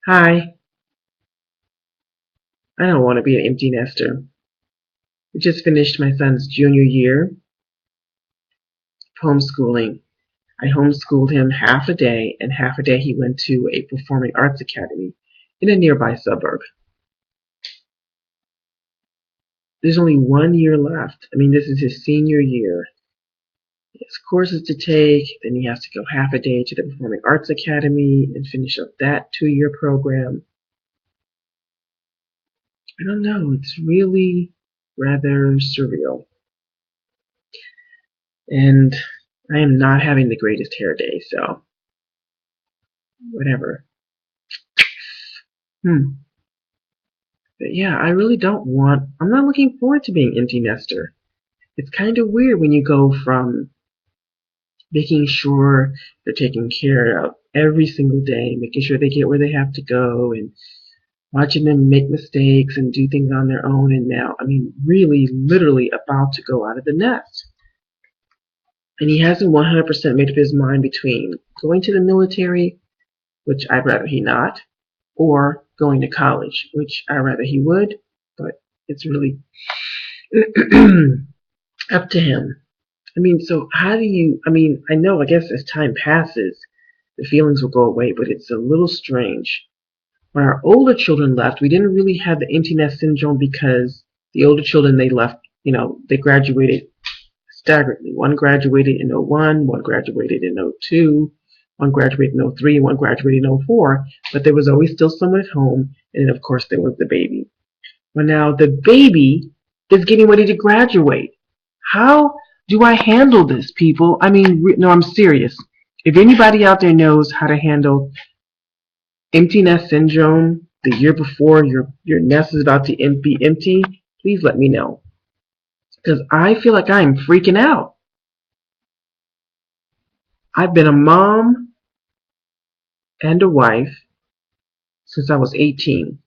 Hi, I don't want to be an empty nester. I just finished my son's junior year homeschooling. I homeschooled him half a day, and half a day he went to a performing arts academy in a nearby suburb. There's only 1 year left. This is his senior year. He has courses to take, then he has to go half a day to the performing arts academy and finish up that 2 year program. I don't know, it's really rather surreal. And I am not having the greatest hair day, so whatever. Hmm. But yeah, I really I'm not looking forward to being empty nester. It's kind of weird when you go from making sure they're taken care of every single day, making sure they get where they have to go, and watching them make mistakes and do things on their own, and now, really, literally about to go out of the nest. And he hasn't 100% made up his mind between going to the military, which I'd rather he not, or going to college, which I'd rather he would, but it's really up to him. So how do you, I know, I guess as time passes, the feelings will go away, but it's a little strange. When our older children left, we didn't really have the empty nest syndrome because the older children, they left, they graduated staggeringly. One graduated in '01, one graduated in '02, one graduated in '03, one graduated in '04, but there was always still someone at home, and then of course there was the baby. Well, now the baby is getting ready to graduate. How do I handle this, people? No, I'm serious. If anybody out there knows how to handle empty nest syndrome the year before your nest is about to be empty, please let me know. Because I feel like I'm freaking out. I've been a mom and a wife since I was 18.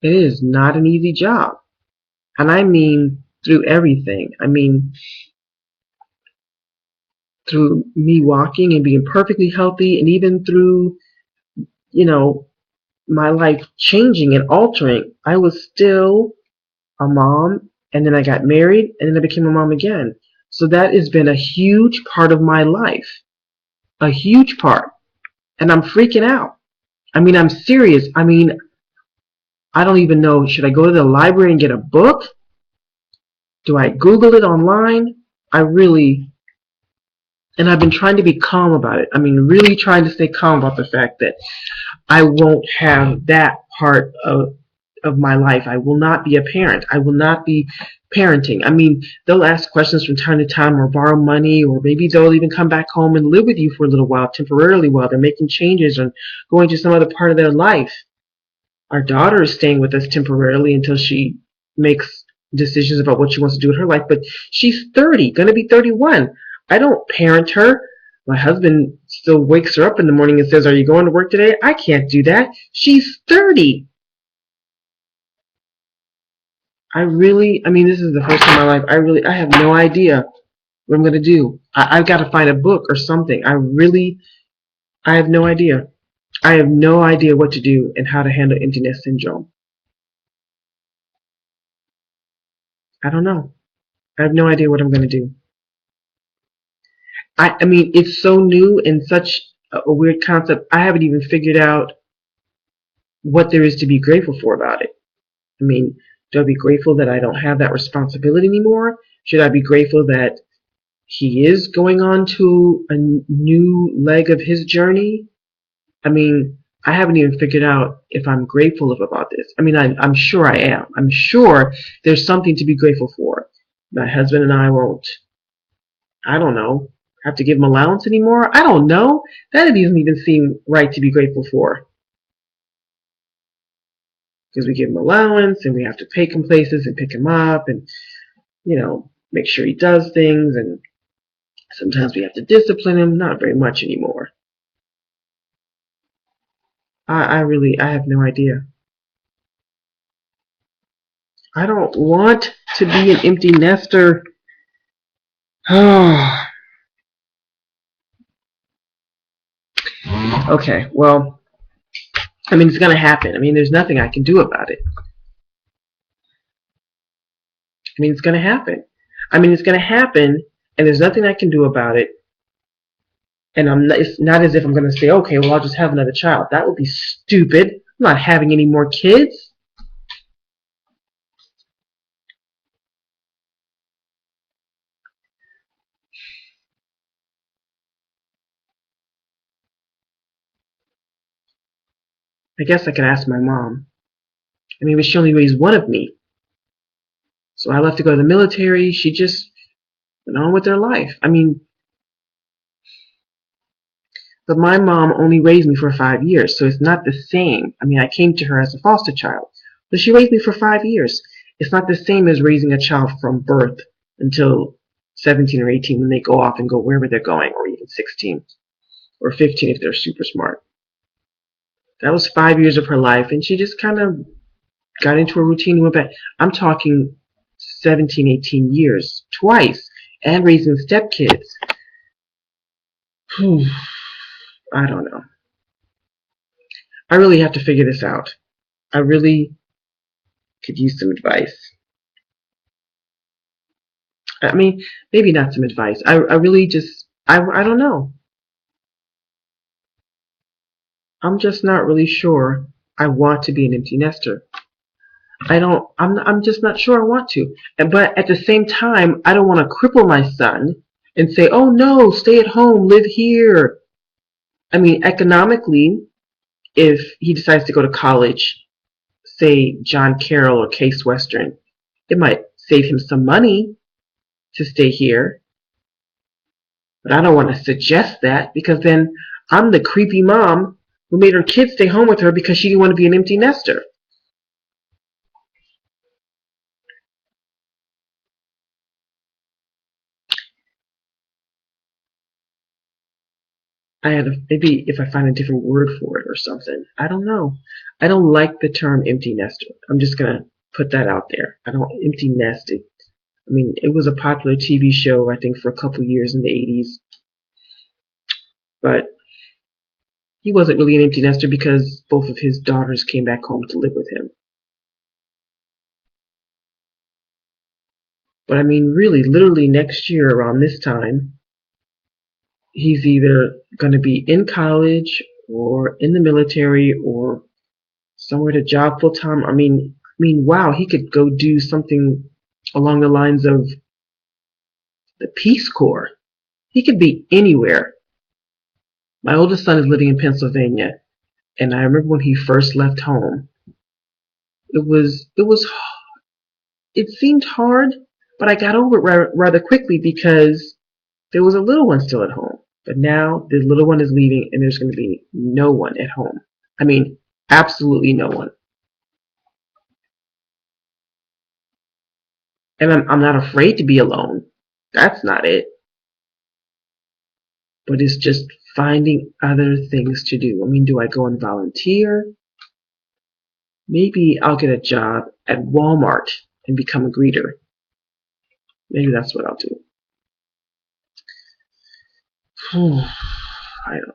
It is not an easy job. And I mean through everything. Through me walking and being perfectly healthy, and even through, you know, my life changing and altering. I was still a mom, and then I got married, and then I became a mom again. So that has been a huge part of my life. A huge part. And I'm freaking out. I'm serious. I don't even know. Should I go to the library and get a book? Do I Google it online? I really, and I've been trying to be calm about it. Really trying to stay calm about the fact that I won't have that part of my life. I will not be a parent. I will not be parenting. They'll ask questions from time to time, or borrow money, or maybe they'll even come back home and live with you for a little while temporarily while they're making changes and going to some other part of their life. Our daughter is staying with us temporarily until she makes decisions about what she wants to do with her life, but she's 30, going to be 31. I don't parent her. My husband still wakes her up in the morning and says, "Are you going to work today?" I can't do that. She's 30. This is the first time in my life, I have no idea what I'm going to do. I've got to find a book or something. I have no idea. I have no idea what to do and how to handle emptiness syndrome. I don't know. I have no idea what I'm going to do. It's so new and such a weird concept. I haven't even figured out what there is to be grateful for about it. Do I be grateful that I don't have that responsibility anymore? Should I be grateful that he is going on to a new leg of his journey? I haven't even figured out if I'm grateful about this. I'm sure I am. I'm sure there's something to be grateful for. My husband and I won't, I don't know, have to give him allowance anymore. I don't know. That doesn't even seem right to be grateful for. Because we give him allowance and we have to take him places and pick him up and, make sure he does things, and sometimes we have to discipline him. Not very much anymore. I have no idea. I don't want to be an empty nester. Okay, well, I mean, it's going to happen. I mean, there's nothing I can do about it. I mean, it's going to happen. I mean, it's going to happen, and there's nothing I can do about it. And it's not as if I'm going to say, okay, well, I'll just have another child. That would be stupid. I'm not having any more kids. I guess I could ask my mom. I mean, but she only raised one of me. So I left to go to the military. She just went on with her life. I mean, but my mom only raised me for 5 years, so it's not the same. I mean, I came to her as a foster child, but she raised me for 5 years. It's not the same as raising a child from birth until 17 or 18 when they go off and go wherever they're going, or even 16 or 15 if they're super smart. That was 5 years of her life, and she just kind of got into a routine and went back. I'm talking 17, 18 years, twice, and raising stepkids. I don't know. I really have to figure this out. I really could use some advice. I mean, maybe not some advice. I really just, I don't know. I'm just not really sure I want to be an empty nester. I'm just not sure I want to. But at the same time, I don't want to cripple my son and say, oh no, stay at home, live here. I mean, economically, if he decides to go to college, say John Carroll or Case Western, it might save him some money to stay here. But I don't want to suggest that because then I'm the creepy mom who made her kids stay home with her because she didn't want to be an empty nester. Maybe if I find a different word for it or something. I don't know. I don't like the term empty nester. I'm just gonna put that out there. I don't empty nest. I mean, it was a popular TV show I think for a couple years in the 80s, but he wasn't really an empty nester because both of his daughters came back home to live with him. But I mean, really, literally next year around this time, he's either going to be in college or in the military or somewhere to job full time. I mean, wow, he could go do something along the lines of the Peace Corps. He could be anywhere. My oldest son is living in Pennsylvania, and I remember when he first left home. It seemed hard, but I got over it rather quickly because there was a little one still at home. But now the little one is leaving, and there's going to be no one at home. I mean, absolutely no one. And I'm not afraid to be alone. That's not it. But it's just finding other things to do. I mean, do I go and volunteer? Maybe I'll get a job at Walmart and become a greeter. Maybe that's what I'll do. I don't know.